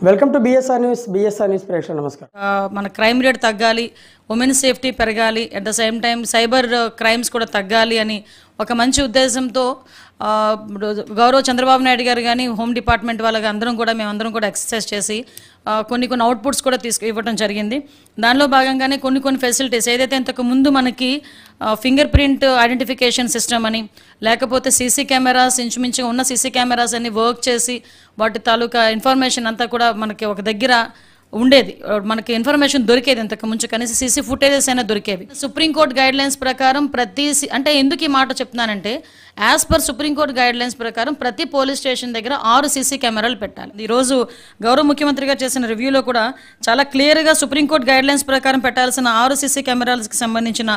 Welcome to BSR news ప్రేక్షకులకు నమస్కారం. మన క్రైమ్ రేట్ తగ్గాలి, ఉమెన్ సేఫ్టీ పెరగాలి, at the same time cyber crimes కూడా తగ్గాలి అని ఒక మంచి ఉద్దేశంతో గౌరవ చంద్రబాబు నాయుడు గారు కానీ హోమ్ డిపార్ట్మెంట్ వాళ్ళకి మేమందరం కూడా ఎక్సర్సైజ్ చేసి కొన్ని అవుట్పుట్స్ కూడా ఇవ్వడం జరిగింది. దానిలో భాగంగానే కొన్ని ఫెసిలిటీస్ ఏదైతే ఇంతకు ముందు మనకి ఫింగర్ ప్రింట్ ఐడెంటిఫికేషన్ సిస్టమ్ అని, లేకపోతే సీసీ కెమెరాస్ ఇంచుమించుగా ఉన్న సీసీ కెమెరాస్ అన్ని వర్క్ చేసి వాటి తాలూకా ఇన్ఫర్మేషన్ అంతా కూడా మనకి ఒక దగ్గర ఉండేది, మనకి ఇన్ఫర్మేషన్ దొరికేది. ఇంతకు ముందు కనీసం సీసీ ఫుటేజెస్ అయినా దొరికేవి. సుప్రీంకోర్టు గైడ్ లైన్స్ ప్రకారం అంటే ఎందుకు ఈ మాట చెప్తున్నానంటే, as per supreme court guide lines ప్రకారం ప్రతి పోలీస్ స్టేషన్ దగ్గర 6 సీసీ కెమెరాలు పెట్టాలి. ఈరోజు గౌరవ ముఖ్యమంత్రి గారు చేసిన రివ్యూలో కూడా చాలా క్లియర్గా సుప్రీంకోర్టు గైడ్ లైన్స్ ప్రకారం పెట్టాల్సిన 6 సీసీ కెమెరాలకు సంబంధించిన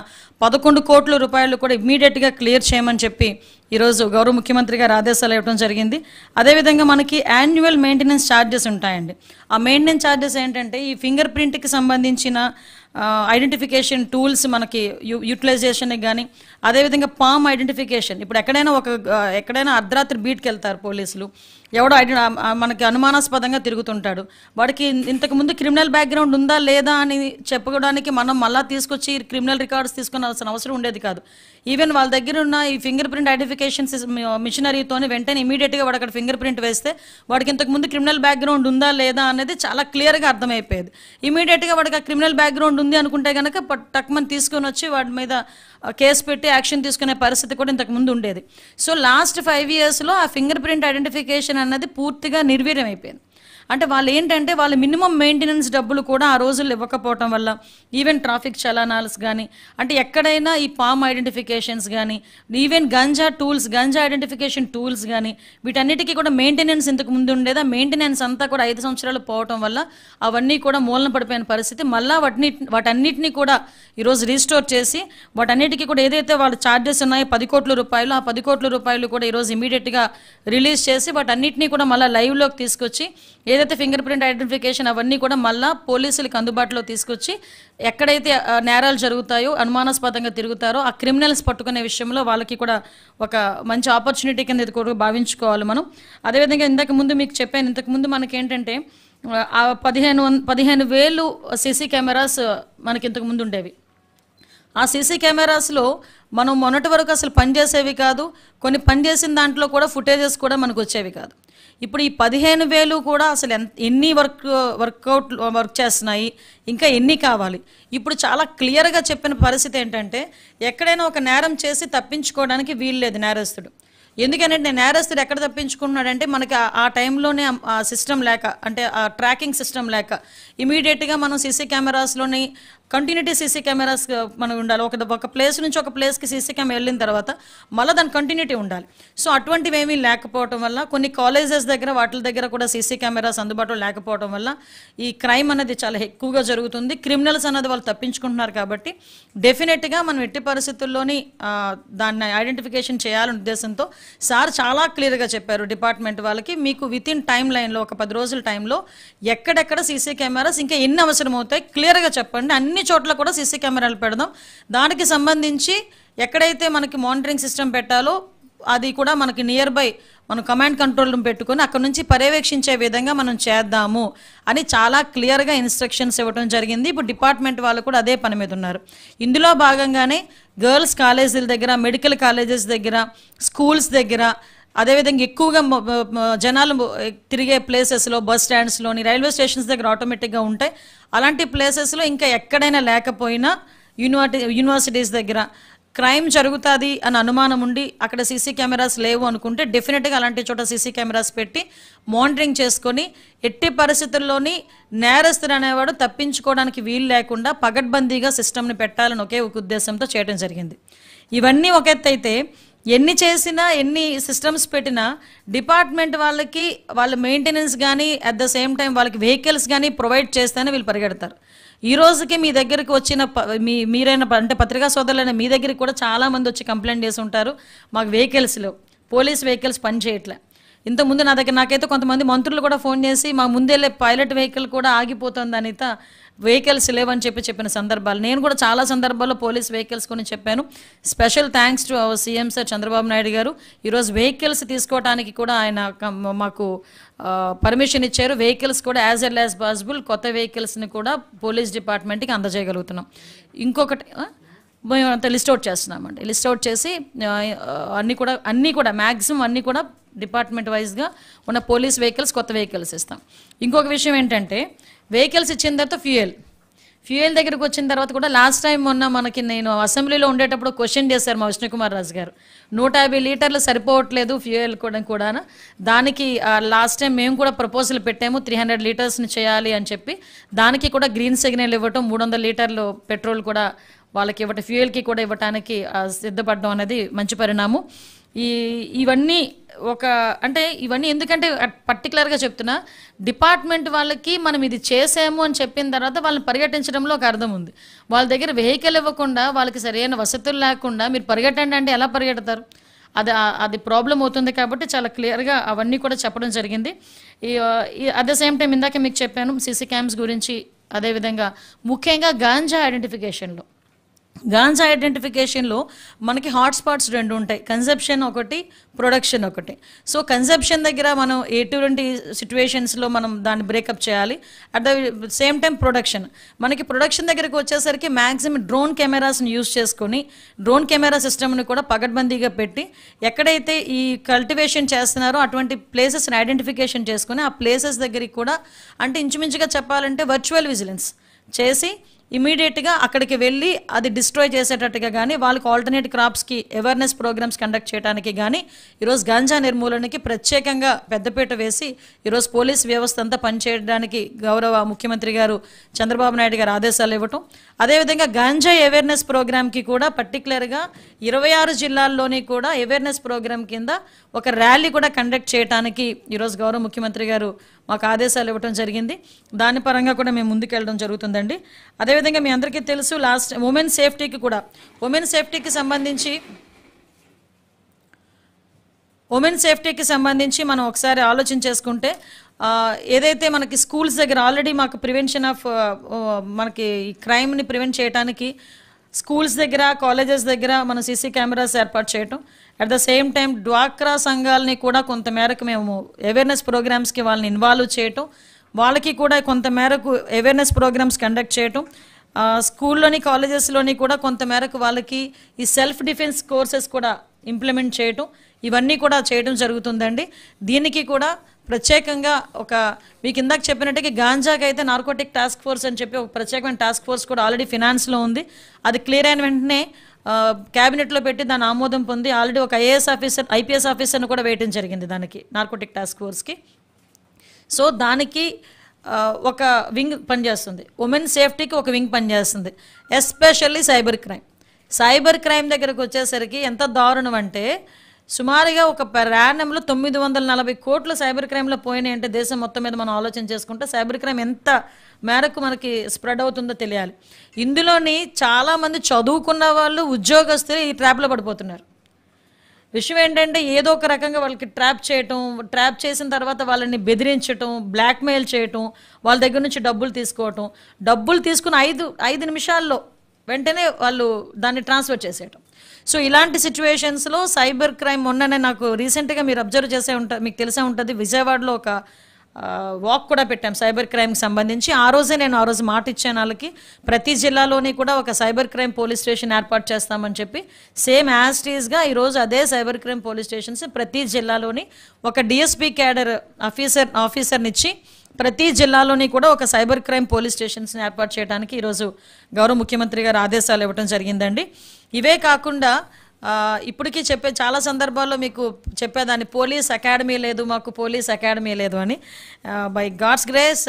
11 కోట్ల రూపాయలు కూడా ఇమ్మీడియట్గా క్లియర్ చేయమని చెప్పి ఈరోజు గౌరవ ముఖ్యమంత్రి గారు ఆదేశాలు ఇవ్వడం జరిగింది. అదేవిధంగా మనకి యాన్యువల్ మెయింటెనెన్స్ ఛార్జెస్ ఉంటాయండి. ఆ మెయింటెనెన్స్ ఛార్జెస్ ఏంటంటే ఈ ఫింగర్ ప్రింట్కి సంబంధించిన ఐడెంటిఫికేషన్ టూల్స్ మనకి యూటిలైజేషన్కి కానీ, అదేవిధంగా పామ్ ఐడెంటిఫికేషన్. ఇప్పుడు ఎక్కడైనా అర్ధరాత్రి బీట్కి వెళ్తారు పోలీసులు, ఎవడో మనకి అనుమానాస్పదంగా తిరుగుతుంటాడు, వాడికి ఇంతకుముందు క్రిమినల్ బ్యాక్గ్రౌండ్ ఉందా లేదా అని చెప్పుకోవడానికి మనం మళ్ళీ తీసుకొచ్చి క్రిమినల్ రికార్డ్స్ తీసుకున్నాల్సిన అవసరం ఉండేది కాదు. ఈవెన్ వాళ్ళ దగ్గర ఉన్న ఈ ఫింగర్ ప్రింట్ ఐడెంటిఫికేషన్ మిషనరీతోనే వెంటనే ఇమీడియట్గా వాడు అక్కడ ఫింగర్ ప్రింట్ వేస్తే వాడికి ఇంతకుముందు క్రిమినల్ బ్యాక్గ్రౌండ్ ఉందా లేదా అనేది చాలా క్లియర్గా అర్థమైపోయేది. ఇమీడియట్గా వాడికి ఆ క్రిమినల్ బ్యాక్గ్రౌండ్ ఉంది అనుకుంటే కనుక టక్మని తీసుకొని వచ్చి వాడి మీద కేసు పెట్టి యాక్షన్ తీసుకునే పరిస్థితి కూడా ఇంతకుముందు ఉండేది. సో లాస్ట్ 5 yearsలో ఆ ఫింగర్ ప్రింట్ ఐడెంటిఫికేషన్ అన్నది పూర్తిగా నిర్వీర్యం అయిపోయింది. అంటే వాళ్ళు ఏంటంటే వాళ్ళ మినిమం మెయింటెనెన్స్ డబ్బులు కూడా ఆ రోజుల్లో ఇవ్వకపోవటం వల్ల ఈవెన్ ట్రాఫిక్ చలానాల్స్ కానీ, అంటే ఎక్కడైనా ఈ పామ్ ఐడెంటిఫికేషన్స్ కానీ, ఈవెన్ గంజా ఐడెంటిఫికేషన్ టూల్స్ కానీ, వీటన్నిటికీ కూడా మెయింటెనెన్స్ ఇంతకు ముందు ఉండేది. ఆ మెయింటెనెన్స్ అంతా కూడా 5 సంవత్సరాలు పోవటం వల్ల అవన్నీ కూడా మూలన పడిపోయిన పరిస్థితి. మళ్ళీ వాటన్నిటిని కూడా ఈరోజు రీస్టోర్ చేసి వాటన్నిటికీ కూడా ఏదైతే వాళ్ళ ఛార్జెస్ ఉన్నాయో 10 కోట్ల రూపాయలు, ఆ 10 కోట్ల రూపాయలు కూడా ఈరోజు ఇమీడియట్గా రిలీజ్ చేసి వాటన్నిటినీ కూడా మళ్ళీ లైవ్లోకి తీసుకొచ్చి ఏదైతే ఫింగర్ ప్రింట్ ఐడెంటిఫికేషన్ అవన్నీ కూడా మళ్ళీ పోలీసులకు అందుబాటులో తీసుకొచ్చి ఎక్కడైతే నేరాలు జరుగుతాయో, అనుమానాస్పదంగా తిరుగుతారో ఆ క్రిమినల్స్ పట్టుకునే విషయంలో వాళ్ళకి కూడా ఒక మంచి ఆపర్చునిటీ కింద ఇది కూడా భావించుకోవాలి మనం. అదేవిధంగా ఇంతకుముందు మీకు చెప్పాను, ఇంతకుముందు మనకేంటంటే 15,000 సీసీ కెమెరాస్ మనకి ఇంతకుముందు ఉండేవి. ఆ సీసీ కెమెరాస్లో మనం మొన్నటి వరకు అసలు పనిచేసేవి కాదు, కొన్ని పనిచేసిన దాంట్లో కూడా ఫుటేజెస్ కూడా మనకు వచ్చేవి కాదు. ఇప్పుడు ఈ 15,000 కూడా అసలు ఎన్ని వర్క్ చేస్తున్నాయి, ఇంకా ఎన్ని కావాలి. ఇప్పుడు చాలా క్లియర్గా చెప్పిన పరిస్థితి ఏంటంటే, ఎక్కడైనా ఒక నేరం చేసి తప్పించుకోవడానికి వీలు లేదు నేరస్తుడు. ఎందుకంటే నేరస్తుడు ఎక్కడ తప్పించుకున్నాడంటే మనకి ఆ టైంలోనే ఆ సిస్టమ్ లేక, అంటే ఆ ట్రాకింగ్ సిస్టమ్ లేక ఇమీడియట్గా మనం సీసీ కెమెరాస్లోని కంటిన్యూటీ సీసీ కెమెరాస్ మనం ఉండాలి. ఒక ప్లేస్ నుంచి ఒక ప్లేస్కి సీసీ కెమెరా వెళ్ళిన తర్వాత మళ్ళీ దాని కంటిన్యూటీ ఉండాలి. సో అటువంటివి ఏమీ లేకపోవడం వల్ల కొన్ని కాలేజెస్ దగ్గర వాటి దగ్గర కూడా సీసీ కెమెరాస్ అందుబాటులో లేకపోవడం వల్ల ఈ క్రైమ్ అనేది చాలా ఎక్కువగా జరుగుతుంది. క్రిమినల్స్ అనేది వాళ్ళు తప్పించుకుంటున్నారు. కాబట్టి డెఫినెట్గా మనం ఎట్టి పరిస్థితుల్లోని దాన్ని ఐడెంటిఫికేషన్ చేయాలనే ఉద్దేశంతో సార్ చాలా క్లియర్గా చెప్పారు డిపార్ట్మెంట్ వాళ్ళకి, మీకు వితిన్ టైం లైన్లో ఒక 10 రోజుల టైంలో ఎక్కడెక్కడ సీసీ కెమెరాస్ ఇంకా ఎన్ని అవసరం అవుతాయి క్లియర్గా చెప్పండి. అన్ని చోట్ల కూడా సీసీ కెమెరాలు పెడదాం. దానికి సంబంధించి ఎక్కడైతే మనకి మానిటరింగ్ సిస్టమ్ పెట్టాలో అది కూడా మనకి నియర్ బై మనం కమాండ్ కంట్రోల్ రూమ్ పెట్టుకొని అక్కడ నుంచి పర్యవేక్షించే విధంగా మనం చేద్దాము అని చాలా క్లియర్గా ఇన్స్ట్రక్షన్స్ ఇవ్వడం జరిగింది. ఇప్పుడు డిపార్ట్మెంట్ వాళ్ళు కూడా అదే పని మీద ఉన్నారు. ఇందులో భాగంగానే గర్ల్స్ కాలేజీల దగ్గర, మెడికల్ కాలేజెస్ దగ్గర, స్కూల్స్ దగ్గర, అదేవిధంగా ఎక్కువగా జనాలు తిరిగే ప్లేసెస్లో, బస్ స్టాండ్స్లోని, రైల్వే స్టేషన్స్ దగ్గర ఆటోమేటిక్గా ఉంటాయి. అలాంటి ప్లేసెస్లో ఇంకా ఎక్కడైనా లేకపోయినా యూనివర్సిటీస్ దగ్గర క్రైమ్ జరుగుతుంది అని అనుమానం ఉండి అక్కడ సీసీ కెమెరాస్ లేవు అనుకుంటే డెఫినెట్గా అలాంటి చోట సీసీ కెమెరాస్ పెట్టి మానిటరింగ్ చేసుకొని ఎట్టి పరిస్థితుల్లోని నేరస్తుడు అనేవాడు తప్పించుకోవడానికి వీలు లేకుండా పగడ్బందీగా సిస్టమ్ని పెట్టాలని ఒకే ఒక ఉద్దేశంతో చేయడం జరిగింది. ఇవన్నీ ఒక ఎత్తు అయితే, ఎన్ని చేసినా ఎన్ని సిస్టమ్స్ పెట్టినా డిపార్ట్మెంట్ వాళ్ళకి వాళ్ళ మెయింటెనెన్స్ కానీ అట్ ద సేమ్ టైం వాళ్ళకి వెహికల్స్ కానీ ప్రొవైడ్ చేస్తేనే వీళ్ళు పరిగెడతారు. ఈ రోజుకి మీ దగ్గరికి వచ్చిన మీరైనా అంటే పత్రికా సోదరులైన మీ దగ్గరికి కూడా చాలామంది వచ్చి కంప్లైంట్ చేసి ఉంటారు, మాకు వెహికల్స్లో పోలీస్ వెహికల్స్ పనిచేయట్లే. ఇంతకుముందు నా దగ్గర నాకైతే కొంతమంది మంత్రులు కూడా ఫోన్ చేసి మా ముందెళ్ళే పైలట్ వెహికల్ కూడా ఆగిపోతుంది అనిత, వెహికల్స్ లేవని చెప్పిన సందర్భాలు. నేను కూడా చాలా సందర్భాల్లో పోలీస్ వెహికల్స్ గురించి చెప్పాను. Special thanks to our CM sir Chandrababu Naidu గారు. ఈరోజు వెహికల్స్ తీసుకోవడానికి కూడా ఆయన మాకు పర్మిషన్ ఇచ్చారు. వెహికల్స్ కూడా యాజ్ ఎల్ యాజ్ పాసిబుల్ కొత్త వెహికల్స్ని కూడా పోలీస్ డిపార్ట్మెంట్కి అందజేయగలుగుతున్నాం. ఇంకొకటి మేము అంతా లిస్ట్ అవుట్ చేస్తున్నామండి. లిస్ట్ అవుట్ చేసి అన్నీ కూడా మ్యాక్సిమం అన్నీ కూడా డిపార్ట్మెంట్ వైజ్గా ఉన్న పోలీస్ వెహికల్స్ కొత్త వెహికల్స్ ఇస్తాం. ఇంకొక విషయం ఏంటంటే వెహికల్స్ ఇచ్చిన తర్వాత ఫ్యూయల్ దగ్గరికి వచ్చిన తర్వాత కూడా లాస్ట్ టైం మొన్న మనకి నేను అసెంబ్లీలో ఉండేటప్పుడు క్వశ్చన్ చేశారు మా విష్ణుకుమార్ రాజు గారు, 150 లీటర్లు సరిపోవట్లేదు ఫ్యూయల్ కూడా. దానికి లాస్ట్ టైం మేము కూడా ప్రపోజల్ పెట్టాము 300 లీటర్స్ని చేయాలి అని చెప్పి. దానికి కూడా గ్రీన్ సిగ్నల్ ఇవ్వటం, 300 లీటర్లు పెట్రోల్ కూడా వాళ్ళకి ఫ్యూయల్కి కూడా ఇవ్వటానికి సిద్ధపడడం అనేది మంచి పరిణామం. ఇవన్నీ ఇవన్నీ ఎందుకంటే పర్టికులర్గా చెప్తున్నా, డిపార్ట్మెంట్ వాళ్ళకి మనం ఇది చేసాము అని చెప్పిన తర్వాత వాళ్ళని పరిగెట్టించడంలో ఒక అర్థం ఉంది. వాళ్ళ దగ్గర వెహికల్ ఇవ్వకుండా వాళ్ళకి సరైన వసతులు లేకుండా మీరు పరిగెట్టండి అంటే ఎలా పరిగెడతారు? అది ప్రాబ్లం అవుతుంది. కాబట్టి చాలా క్లియర్గా అవన్నీ కూడా చెప్పడం జరిగింది. అట్ ద సేమ్ టైం ఇందాక మీకు చెప్పాను సీసీ క్యామ్స్ గురించి. అదేవిధంగా ముఖ్యంగా గాంజా ఐడెంటిఫికేషన్లో మనకి హాట్స్పాట్స్ 2 ఉంటాయి, కన్సెప్షన్ ఒకటి, ప్రొడక్షన్ ఒకటి. సో కన్సెప్షన్ దగ్గర మనం ఎటువంటి సిచ్యువేషన్స్లో మనం దాన్ని బ్రేకప్ చేయాలి. అట్ ద సేమ్ టైం మనకి ప్రొడక్షన్ దగ్గరికి వచ్చేసరికి మ్యాక్సిమం డ్రోన్ కెమెరాస్ని యూజ్ చేసుకొని డ్రోన్ కెమెరా సిస్టమ్ని కూడా పగడ్బందీగా పెట్టి ఎక్కడైతే ఈ కల్టివేషన్ చేస్తున్నారో అటువంటి ప్లేసెస్ని ఐడెంటిఫికేషన్ చేసుకొని ఆ ప్లేసెస్ దగ్గరికి కూడా ఇంచుమించుగా చెప్పాలంటే వర్చువల్ విజిలెన్స్ చేసి ఇమీడియట్గా అక్కడికి వెళ్ళి అది డిస్ట్రాయ్ చేసేటట్టుగా కానీ వాళ్ళకి ఆల్టర్నేట్ క్రాప్స్కి అవేర్నెస్ ప్రోగ్రామ్స్ కండక్ట్ చేయడానికి కానీ ఈరోజు గాంజా నిర్మూలనకి ప్రత్యేకంగా పెద్దపీట వేసి ఈరోజు పోలీస్ వ్యవస్థ అంతా పనిచేయడానికి గౌరవ ముఖ్యమంత్రి గారు చంద్రబాబు నాయుడు గారు ఆదేశాలు ఇవ్వటం. అదేవిధంగా గాంజా అవేర్నెస్ ప్రోగ్రామ్కి కూడా పర్టికులర్గా 26 జిల్లాల్లోని కూడా అవేర్నెస్ ప్రోగ్రామ్ కింద ఒక ర్యాలీ కూడా కండక్ట్ చేయడానికి ఈరోజు గౌరవ ముఖ్యమంత్రి గారు మాకు ఆదేశాలు ఇవ్వడం జరిగింది. దాని పరంగా కూడా మేము ముందుకెళ్ళడం జరుగుతుందండి. అదేవిధంగా మీ అందరికీ తెలుసు లాస్ట్ ఉమెన్ సేఫ్టీకి సంబంధించి మనం ఒకసారి ఆలోచన చేసుకుంటే ఏదైతే మనకి స్కూల్స్ దగ్గర ఆల్రెడీ మాకు ప్రివెన్షన్ ఆఫ్ మనకి క్రైమ్ని ప్రివెంట్ చేయడానికి స్కూల్స్ దగ్గర కాలేజెస్ దగ్గర మనం సీసీ కెమెరాస్ ఏర్పాటు చేయటం, అట్ ద సేమ్ టైం డ్వాక్రా సంఘాలని కూడా కొంతమేరకు మేము అవేర్నెస్ ప్రోగ్రామ్స్కి వాళ్ళని ఇన్వాల్వ్ చేయటం, వాళ్ళకి కూడా కొంతమేరకు అవేర్నెస్ ప్రోగ్రామ్స్ కండక్ట్ చేయటం, స్కూల్లోని కాలేజెస్లోని కూడా కొంతమేరకు వాళ్ళకి ఈ సెల్ఫ్ డిఫెన్స్ కోర్సెస్ కూడా ఇంప్లిమెంట్ చేయటం, ఇవన్నీ కూడా చేయడం జరుగుతుందండి. దీనికి కూడా ప్రత్యేకంగా మీకు ఇందాక చెప్పినట్టుగా గాంజాకి అయితే నార్కోటిక్ టాస్క్ ఫోర్స్ అని చెప్పి ఒక ప్రత్యేకమైన టాస్క్ ఫోర్స్ కూడా ఆల్రెడీ ఫినాన్స్లో ఉంది. అది క్లియర్ అయిన వెంటనే క్యాబినెట్లో పెట్టి దాని ఆమోదం పొంది ఆల్రెడీ ఒక ఐపీఎస్ ఆఫీసర్ని కూడా వేయటం జరిగింది దానికి నార్కోటిక్ టాస్క్ ఫోర్స్కి. సో దానికి ఒక వింగ్ పనిచేస్తుంది, ఉమెన్ సేఫ్టీకి ఒక వింగ్ పనిచేస్తుంది. ఎస్పెషల్లీ సైబర్ క్రైమ్ దగ్గరకు వచ్చేసరికి ఎంత దారుణం అంటే సుమారుగా ఒక ప్రాణంలో 940 కోట్లు సైబర్ క్రైమ్లో పోయినాయి అంటే దేశం మొత్తం మీద మనం ఆలోచన చేసుకుంటే సైబర్ క్రైమ్ ఎంత మేరకు మనకి స్ప్రెడ్ అవుతుందో తెలియాలి. ఇందులోని చాలామంది చదువుకున్న వాళ్ళు ఉద్యోగస్తులు ఈ ట్రాప్లో పడిపోతున్నారు. విషయం ఏంటంటే ఏదో ఒక రకంగా వాళ్ళకి ట్రాప్ చేసిన తర్వాత వాళ్ళని బెదిరించటం, బ్లాక్మెయిల్ చేయటం, వాళ్ళ దగ్గర నుంచి డబ్బులు తీసుకుని 5 నిమిషాల్లో వెంటనే వాళ్ళు దాన్ని ట్రాన్స్ఫర్ చేసేయటం. సో ఇలాంటి సిచ్యువేషన్స్లో సైబర్ క్రైమ్ మొన్ననే నాకు రీసెంట్గా మీరు అబ్జర్వ్ చేసే ఉంటారు, మీకు తెలిసే ఉంటుంది, విజయవాడలో ఒక వాక్ కూడా పెట్టాం సైబర్ క్రైమ్కి సంబంధించి. ఆ రోజు మాట ఇచ్చాను వాళ్ళకి ప్రతి జిల్లాలోని కూడా ఒక సైబర్ క్రైమ్ పోలీస్ స్టేషన్ ఏర్పాటు చేస్తామని చెప్పి. సేమ్ యాజ్ టీజ్గా ఈరోజు అదే సైబర్ క్రైమ్ పోలీస్ స్టేషన్స్ ప్రతి జిల్లాలోని ఒక డిఎస్పీ క్యాడర్ ఆఫీసర్ని ఇచ్చి ప్రతి జిల్లాలోని కూడా ఒక సైబర్ క్రైమ్ పోలీస్ స్టేషన్స్ని ఏర్పాటు చేయడానికి ఈరోజు గౌరవ ముఖ్యమంత్రి గారు ఆదేశాలు ఇవ్వడం జరిగిందండి. ఇవే కాకుండా ఇప్పటికీ చాలా సందర్భాల్లో మీకు చెప్పేదాన్ని పోలీస్ అకాడమీ లేదు అని. బై గాడ్స్ గ్రేస్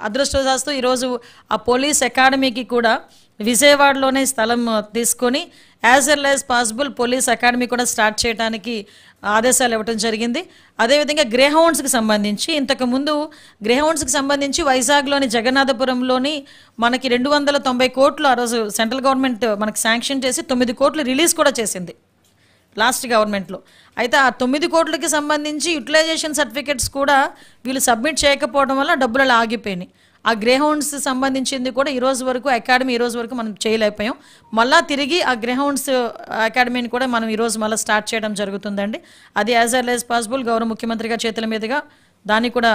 అదృష్టవశాత్తు ఈరోజు ఆ పోలీస్ అకాడమీకి కూడా విజయవాడలోనే స్థలం తీసుకొని as L as possible police academy కూడా స్టార్ట్ చేయడానికి ఆదేశాలు ఇవ్వడం జరిగింది. అదేవిధంగా గ్రేహౌండ్స్కి సంబంధించి వైజాగ్లోని జగన్నాథపురంలోని మనకి 290 కోట్లు ఆ రోజు సెంట్రల్ గవర్నమెంట్ మనకి శాంక్షన్ చేసి 9 కోట్లు రిలీజ్ కూడా చేసింది. లాస్ట్ గవర్నమెంట్లో. అయితే ఆ 9 కోట్లకి సంబంధించి యూటిలైజేషన్ సర్టిఫికెట్స్ కూడా వీళ్ళు సబ్మిట్ చేయకపోవడం వల్ల డబ్బులు అలా ఆగిపోయినాయి. ఆ గ్రేహౌండ్స్ సంబంధించింది కూడా ఈ రోజు వరకు అకాడమీ ఈ రోజు వరకు మనం చేయలేకపోయాం. మళ్ళీ తిరిగి ఆ గ్రేహౌండ్స్ అకాడమీని కూడా మనం ఈరోజు మళ్ళీ స్టార్ట్ చేయడం జరుగుతుందండి. అది యాజ్ ఎర్లీ యాజ్ పాసిబుల్ గౌరవ ముఖ్యమంత్రి గారి చేతుల మీదుగా దాన్ని కూడా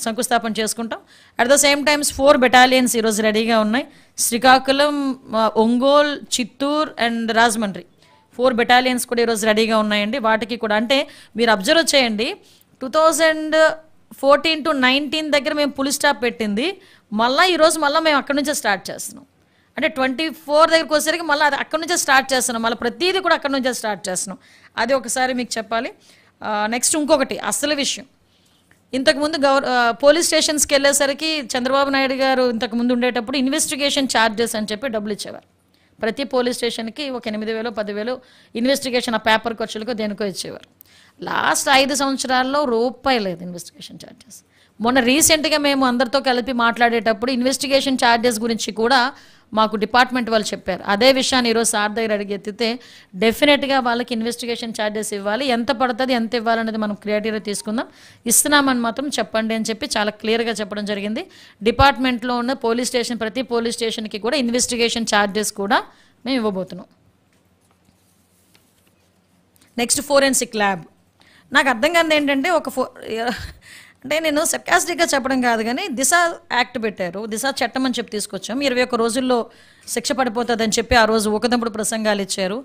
శంకుస్థాపన చేసుకుంటాం. At the same times 4 battalions ఈరోజు రెడీగా ఉన్నాయి. శ్రీకాకుళం, ఒంగోల్, చిత్తూరు అండ్ రాజమండ్రి 4 బెటాలియన్స్ కూడా ఈరోజు రెడీగా ఉన్నాయండి. వాటికి కూడా అంటే మీరు అబ్జర్వ్ చేయండి, 2014 to 19 దగ్గర మేము పులి స్టాప్ పెట్టింది, మళ్ళీ ఈరోజు మళ్ళీ మేము అక్కడి నుంచే స్టార్ట్ చేస్తున్నాం. అంటే 24 దగ్గరికి వచ్చేసరికి మళ్ళీ అది అక్కడి నుంచే స్టార్ట్ చేస్తున్నాం, మళ్ళీ ప్రతిదీ కూడా అక్కడి నుంచే స్టార్ట్ చేస్తున్నాం. అది ఒకసారి మీకు చెప్పాలి. నెక్స్ట్ ఇంకొకటి అసలు విషయం, ఇంతకుముందు పోలీస్ స్టేషన్స్కి వెళ్ళేసరికి చంద్రబాబు నాయుడు గారు ఇంతకుముందు ఉండేటప్పుడు ఇన్వెస్టిగేషన్ ఛార్జెస్ అని చెప్పి డబ్బులు ఇచ్చేవారు. ప్రతి పోలీస్ స్టేషన్కి ఒక 8,000 10,000 ఇన్వెస్టిగేషన్ ఆ పేపర్ ఖర్చులకో దేనికో ఇచ్చేవారు. లాస్ట్ 5 సంవత్సరాల్లో రూపాయి లేదు ఇన్వెస్టిగేషన్ ఛార్జెస్. మొన్న రీసెంట్గా మేము అందరితో కలిపి మాట్లాడేటప్పుడు ఇన్వెస్టిగేషన్ ఛార్జెస్ గురించి కూడా మాకు డిపార్ట్మెంట్ వాళ్ళు చెప్పారు. అదే విషయాన్ని ఈరోజు సార్ దగ్గర అడిగెత్తితే డెఫినెట్గా వాళ్ళకి ఇన్వెస్టిగేషన్ ఛార్జెస్ ఇవ్వాలి, ఎంత పడుతుంది ఎంత ఇవ్వాలనేది మనం క్రియేటివ్గా తీసుకుందాం, ఇస్తున్నామని మాత్రం చెప్పండి అని చెప్పి చాలా క్లియర్గా చెప్పడం జరిగింది. డిపార్ట్మెంట్లో ఉన్న పోలీస్ స్టేషన్ ప్రతి పోలీస్ స్టేషన్కి కూడా ఇన్వెస్టిగేషన్ ఛార్జెస్ కూడా మేము ఇవ్వబోతున్నాం. Next forensic lab. నాకు అర్థం కాదు ఏంటంటే అంటే నేను సర్కాస్టిక్గా చెప్పడం కాదు కానీ దిశ యాక్ట్ పెట్టారు, దిశ చట్టం అని చెప్పి తీసుకొచ్చాం. 21 రోజుల్లో శిక్ష పడిపోతుందని చెప్పి ఆ రోజు ఒకదప్పుడు ప్రసంగాలు ఇచ్చారు.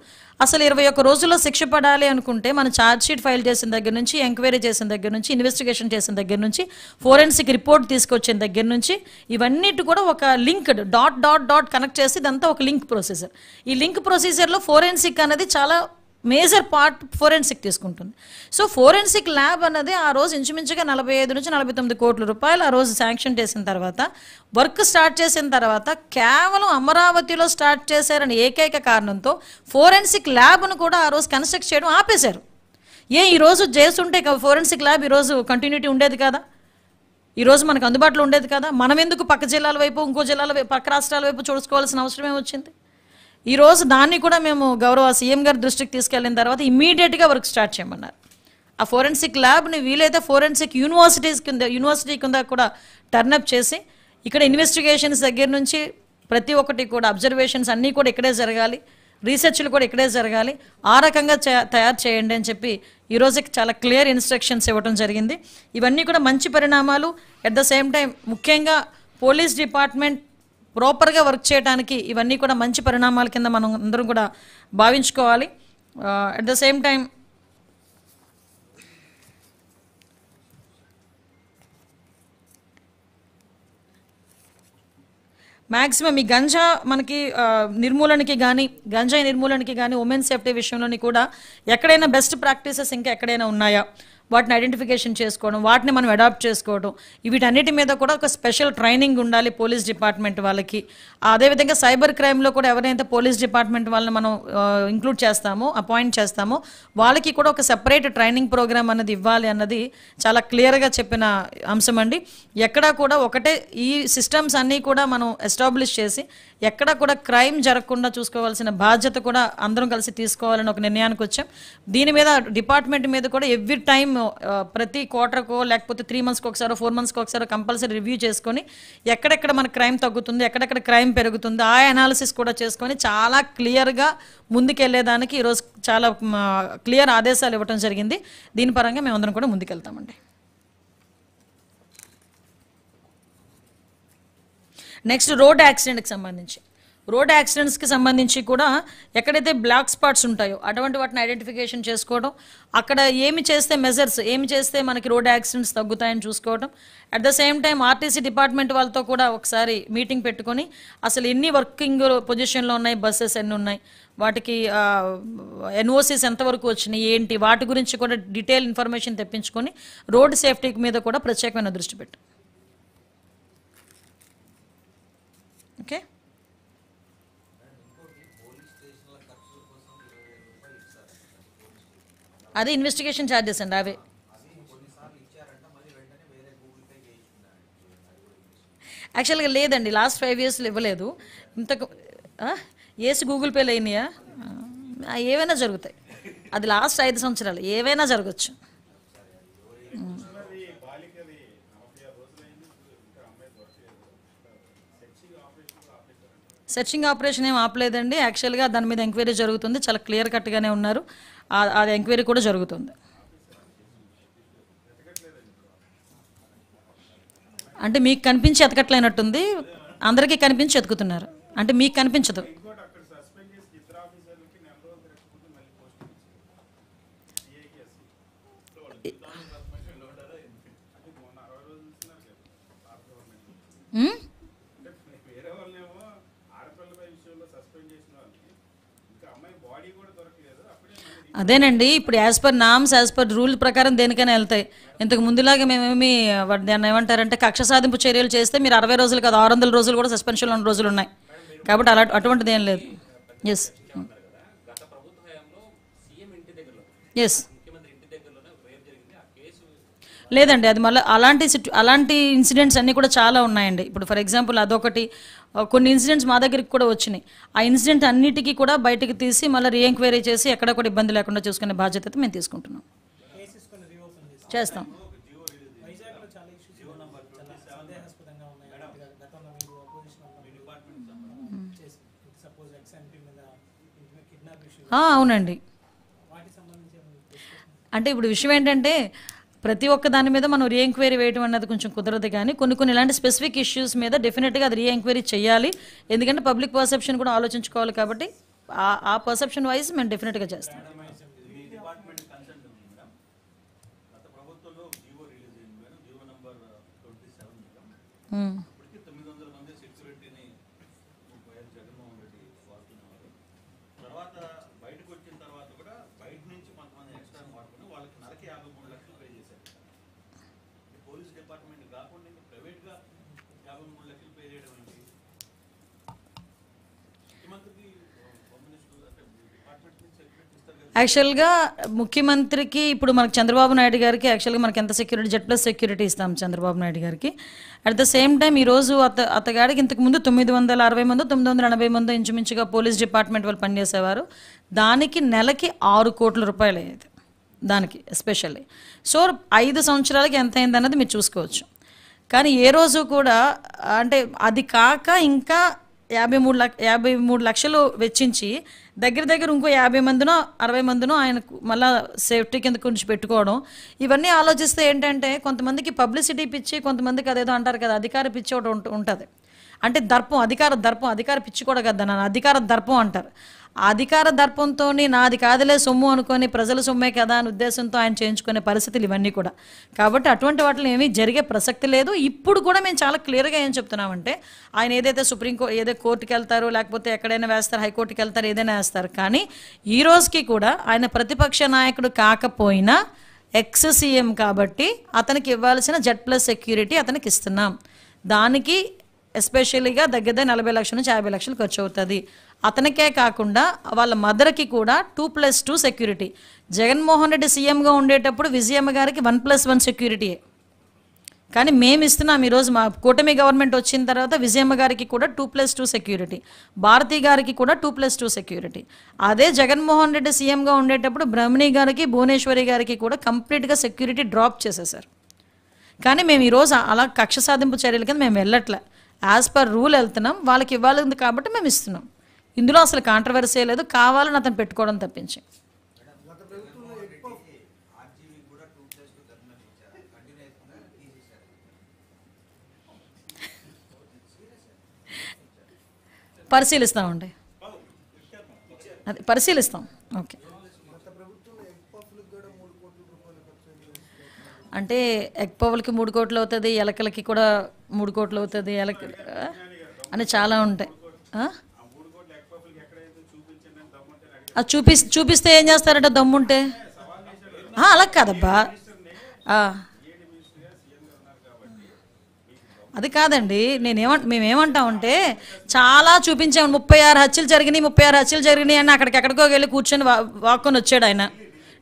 అసలు 21 రోజుల్లో శిక్ష పడాలి అనుకుంటే మన ఛార్జ్ షీట్ ఫైల్ చేసిన దగ్గర నుంచి, ఎంక్వైరీ చేసిన దగ్గర నుంచి, ఇన్వెస్టిగేషన్ చేసిన దగ్గర నుంచి, ఫోరెన్సిక్ రిపోర్ట్ తీసుకొచ్చిన దగ్గర నుంచి ఇవన్నిటి కూడా ఒక లింక్డ్ డాట్ కనెక్ట్ చేసి ఇదంతా ఒక లింక్ ప్రొసీజర్. ఈ లింక్ ప్రొసీజర్లో ఫోరెన్సిక్ అనేది చాలా మేజర్ పార్ట్ ఫోరెన్సిక్ తీసుకుంటుంది. సో ఫోరెన్సిక్ ల్యాబ్ అన్నది ఆ రోజు ఇంచుమించుగా 45 నుంచి 49 కోట్ల రూపాయలు ఆ రోజు శాంక్షన్ చేసిన తర్వాత, వర్క్ స్టార్ట్ చేసిన తర్వాత కేవలం అమరావతిలో స్టార్ట్ చేశారని ఏకైక కారణంతో ఫోరెన్సిక్ ల్యాబ్ను కూడా ఆ రోజు కన్స్ట్రక్ట్ చేయడం ఆపేశారు. ఈరోజు చేస్తుంటే ఫోరెన్సిక్ ల్యాబ్ ఈరోజు కంటిన్యూటీ ఉండేది కదా, ఈరోజు మనకు అందుబాటులో ఉండేది కదా. మనం ఎందుకు పక్క జిల్లాల వైపు, ఇంకో జిల్లాల వైపు, పక్క రాష్ట్రాల వైపు చూసుకోవాల్సిన అవసరమే వచ్చింది. ఈరోజు దాన్ని కూడా మేము గౌరవ సీఎం గారి దృష్టికి తీసుకెళ్ళిన తర్వాత ఇమ్మీడియట్గా వర్క్ స్టార్ట్ చేయమన్నారు. ఆ ఫోరెన్సిక్ ల్యాబ్ని వీలైతే ఫోరెన్సిక్ యూనివర్సిటీ కింద కూడా టర్నప్ చేసి ఇక్కడ ఇన్వెస్టిగేషన్స్ దగ్గర నుంచి ప్రతి ఒక్కటి కూడా అబ్జర్వేషన్స్ అన్నీ కూడా ఇక్కడే జరగాలి, రీసెర్చ్లు కూడా ఇక్కడే జరగాలి, ఆ రకంగా తయారు చేయండి అని చెప్పి ఈరోజు చాలా క్లియర్ ఇన్స్ట్రక్షన్స్ ఇవ్వడం జరిగింది. ఇవన్నీ కూడా మంచి పరిణామాలు. అట్ ద సేమ్ టైం ముఖ్యంగా పోలీస్ డిపార్ట్మెంట్ ప్రాపర్గా వర్క్ చేయడానికి ఇవన్నీ కూడా మంచి పరిణామాల కింద మనం అందరం కూడా భావించుకోవాలి. At the same time maximum ఈ గంజా మనకి నిర్మూలనకి కానీ, గంజాయి నిర్మూలనకి కానీ, ఉమెన్ సేఫ్టీ విషయంలోని కూడా ఎక్కడైనా బెస్ట్ ప్రాక్టీసెస్ ఇంకా ఎక్కడైనా ఉన్నాయా వాటిని ఐడెంటిఫికేషన్ చేసుకోవడం, వాటిని మనం అడాప్ట్ చేసుకోవడం, వీటన్నిటి మీద కూడా ఒక స్పెషల్ ట్రైనింగ్ ఉండాలి పోలీస్ డిపార్ట్మెంట్ వాళ్ళకి. అదేవిధంగా సైబర్ క్రైమ్లో కూడా ఎవరైతే పోలీస్ డిపార్ట్మెంట్ వాళ్ళని మనం ఇంక్లూడ్ చేస్తామో, అపాయింట్ చేస్తామో వాళ్ళకి కూడా ఒక సెపరేట్ ట్రైనింగ్ ప్రోగ్రామ్ అన్నది ఇవ్వాలి అన్నది చాలా క్లియర్గా చెప్పిన అంశం అండి. ఎక్కడా కూడా ఒకటే ఈ సిస్టమ్స్ అన్నీ కూడా మనం ఎస్టాబ్లిష్ చేసి ఎక్కడ కూడా క్రైమ్ జరగకుండా చూసుకోవాల్సిన బాధ్యత కూడా అందరం కలిసి తీసుకోవాలని ఒక నిర్ణయానికి వచ్చాం. దీని మీద డిపార్ట్మెంట్ మీద కూడా ఎవ్రీ టైం ప్రతి క్వార్టర్కో లేకపోతే 3 మంత్స్కి ఒకసారో 4 మంత్స్కి ఒకసారో కంపల్సరీ రివ్యూ చేసుకొని ఎక్కడెక్కడ మన క్రైమ్ తగ్గుతుంది, ఎక్కడెక్కడ క్రైమ్ పెరుగుతుంది ఆ అనాలిసిస్ కూడా చేసుకొని చాలా క్లియర్గా ముందుకెళ్లేదానికి ఈరోజు చాలా క్లియర్ ఆదేశాలు ఇవ్వడం జరిగింది. దీని పరంగా మేమందరం కూడా ముందుకెళ్తామండి. నెక్స్ట్ రోడ్ యాక్సిడెంట్కి సంబంధించి కూడా ఎక్కడైతే బ్లాక్ స్పాట్స్ ఉంటాయో అటువంటి వాటిని ఐడెంటిఫికేషన్ చేసుకోవడం, అక్కడ ఏమి చేస్తే ఏమి చేస్తే మనకి రోడ్ యాక్సిడెంట్స్ తగ్గుతాయని చూసుకోవడం. At the same time RTC department వాళ్ళతో కూడా ఒకసారి మీటింగ్ పెట్టుకొని అసలు ఎన్ని వర్కింగ్ పొజిషన్లో ఉన్నాయి, బస్సెస్ ఎన్ని ఉన్నాయి, వాటికి ఎన్ఓసీస్ ఎంతవరకు వచ్చినాయి ఏంటి, వాటి గురించి కూడా డీటెయిల్ ఇన్ఫర్మేషన్ తెప్పించుకొని రోడ్ సేఫ్టీ మీద కూడా ప్రత్యేకమైన దృష్టి పెట్టాం. ఓకే, అది ఇన్వెస్టిగేషన్ ఛార్జెస్ అండి. అవే యాక్చువల్గా లేదండి, లాస్ట్ 5 yearsలో ఇవ్వలేదు. ఇంతకు ఏసి గూగుల్ పేలో అయినాయా, ఏవైనా జరుగుతాయి. అది లాస్ట్ 5 సంవత్సరాలు ఏవైనా జరగచ్చు. సెర్చింగ్ ఆపరేషన్ ఏం ఆపలేదండి. యాక్చువల్గా దాని మీద ఎంక్వైరీ జరుగుతుంది. చాలా క్లియర్ కట్గానే ఉన్నారు. అది ఎంక్వైరీ కూడా జరుగుతుంది. అంటే మీకు కనిపించి ఎతకట్లేనట్టుంది, అందరికీ కనిపించి ఎతుకుతున్నారు. అంటే మీకు కనిపించదు. అదేనండి, ఇప్పుడు as per norms as per rule ప్రకారం దేనికైనా వెళ్తాయి. ఇంతకు ముందులాగా మేమేమి దాన్ని ఏమంటారంటే కక్ష సాధింపు చర్యలు చేస్తే మీరు 60 రోజులు కాదు 600 రోజులు కూడా సస్పెన్షన్లో ఉన్న రోజులు ఉన్నాయి. కాబట్టి అటువంటిది ఏం లేదు. ఎస్ ఎస్ లేదండి, అది మళ్ళీ అలాంటి ఇన్సిడెంట్స్ అన్నీ కూడా చాలా ఉన్నాయండి. ఇప్పుడు ఫర్ ఎగ్జాంపుల్ అదొకటి, కొన్ని ఇన్సిడెంట్స్ మా దగ్గరికి కూడా వచ్చినాయి. ఆ ఇన్సిడెంట్ అన్నిటికీ కూడా బయటకు తీసి మళ్ళీ రీఎంక్వైరీ చేసి ఎక్కడ కూడా ఇబ్బంది లేకుండా చూసుకునే బాధ్యత మేము తీసుకుంటున్నాం, చేస్తాం. అవునండి. అంటే ఇప్పుడు విషయం ఏంటంటే ప్రతి ఒక్క దాని మీద మనం రీఎంక్వైరీ వేయడం అన్నది కొంచెం కుదరదు, కానీ కొన్ని ఇలాంటి స్పెసిఫిక్ ఇష్యూస్ మీద డెఫినెట్గా అది రీఎంక్వైరీ చేయాలి. ఎందుకంటే పబ్లిక్ పర్సెప్షన్ కూడా ఆలోచించుకోవాలి. కాబట్టి ఆ పర్సెప్షన్ వైజ్ మేము డెఫినెట్గా చేస్తాం. యాక్చువల్గా ముఖ్యమంత్రికి ఇప్పుడు మనకు చంద్రబాబు నాయుడు గారికి యాక్చువల్గా మనకి ఎంత సెక్యూరిటీ Z+ సెక్యూరిటీ ఇస్తాం చంద్రబాబు నాయుడు గారికి. అట్ ద సేమ్ టైం ఈరోజు అతగాడికి ఇంతకుముందు 960 మంది 980 మంది ఇంచుమించుగా పోలీస్ డిపార్ట్మెంట్ వాళ్ళు పనిచేసేవారు. దానికి నెలకి 6 కోట్ల రూపాయలు అయ్యేది దానికి ఎస్పెషల్లీ. సో 5 సంవత్సరాలకి ఎంత అయింది అన్నది మీరు చూసుకోవచ్చు. కానీ ఏ రోజు కూడా అంటే అది కాక ఇంకా 53 లక్షలు వెచ్చించి దగ్గర ఇంకో 50 మందినో 60 మందినో ఆయనకు మళ్ళీ సేఫ్టీ కింద కొంచెం పెట్టుకోవడం, ఇవన్నీ ఆలోచిస్తే ఏంటంటే కొంతమందికి పబ్లిసిటీ పిచ్చి, కొంతమందికి అదేదో అంటారు కదా అధికార పిచ్చి ఒకటి ఉంటుంది. అంటే దర్పం, అధికార పిచ్చి కూడా కదా, నన్ను అధికార దర్పం అంటారు. అధికార దర్పంతో నాది కాదులే సొమ్ము అనుకొని ప్రజల సొమ్మే కదా అని ఉద్దేశంతో ఆయన చేయించుకునే పరిస్థితులు ఇవన్నీ కూడా. కాబట్టి అటువంటి వాటిలో ఏమీ జరిగే ప్రసక్తి లేదు. ఇప్పుడు కూడా మేము చాలా క్లియర్గా ఏం చెప్తున్నామంటే ఆయన ఏదైతే ఏదో కోర్టుకి వెళ్తారు, లేకపోతే ఎక్కడైనా వేస్తారు, హైకోర్టుకి వెళ్తారు, ఏదైనా వేస్తారు. కానీ ఈ రోజుకి కూడా ఆయన ప్రతిపక్ష నాయకుడు కాకపోయినా ఎక్స్-సీఎం కాబట్టి అతనికి ఇవ్వాల్సిన Z+ సెక్యూరిటీ అతనికి ఇస్తున్నాం. దానికి ఎస్పెషల్లీగా దగ్గర 40 లక్షల నుంచి 50 లక్షలు ఖర్చు అవుతుంది. అతనికే కాకుండా వాళ్ళ మదర్కి కూడా 2+2 సెక్యూరిటీ. జగన్మోహన్ రెడ్డి సీఎంగా ఉండేటప్పుడు విజయమ్మ గారికి 1+1 సెక్యూరిటీయే. కానీ మేము ఇస్తున్నాం ఈరోజు మా కూటమి గవర్నమెంట్ వచ్చిన తర్వాత విజయమ్మ గారికి కూడా 2+2 సెక్యూరిటీ, భారతి గారికి కూడా 2+2 సెక్యూరిటీ. అదే జగన్మోహన్ రెడ్డి సీఎంగా ఉండేటప్పుడు బ్రహ్మణి గారికి భువనేశ్వరి గారికి కూడా కంప్లీట్గా సెక్యూరిటీ డ్రాప్ చేసేసారు. కానీ మేము ఈరోజు అలా కక్ష సాధింపు చర్యల కింద మేము వెళ్ళట్లే, యాజ్ పర్ రూల్ వెళ్తున్నాం. వాళ్ళకి ఇవ్వాలి కాబట్టి మేము ఇస్తున్నాం. ఇందులో అసలు కాంట్రవర్సీ లేదు, కావాలని అతను పెట్టుకోవడం తప్పించి. పరిశీలిస్తామండి, అది పరిశీలిస్తాం. ఓకే, అంటే ఎగ్ పౌల్కి 3 కోట్లు అవుతుంది, ఎలకలకి కూడా 3 కోట్లు అవుతుంది, అని చాలా ఉంటాయి. అది చూపిస్తే ఏం చేస్తారంటే దమ్ముంటే, అలా కాదబ్బా, అది కాదండి. మేమేమంటామంటే చాలా చూపించాము, 36 హత్యలు జరిగినాయి అని ఎక్కడికో వెళ్ళి కూర్చొని వాక్కొని వచ్చాడు ఆయన.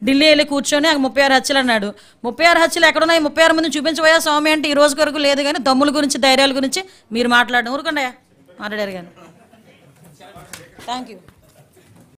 ఢిల్లీ వెళ్ళి కూర్చొని 36 హత్యలు అన్నాడు. 36 హత్యలు ఎక్కడున్నాయి? 36 మందిని చూపించబోయా స్వామి అంటే ఈ రోజు వరకు లేదు. కానీ దమ్ముల గురించి ధైర్యాల గురించి మీరు మాట్లాడడం ఊరుకుండా మాట్లాడారు. కానీ థ్యాంక్ యూ.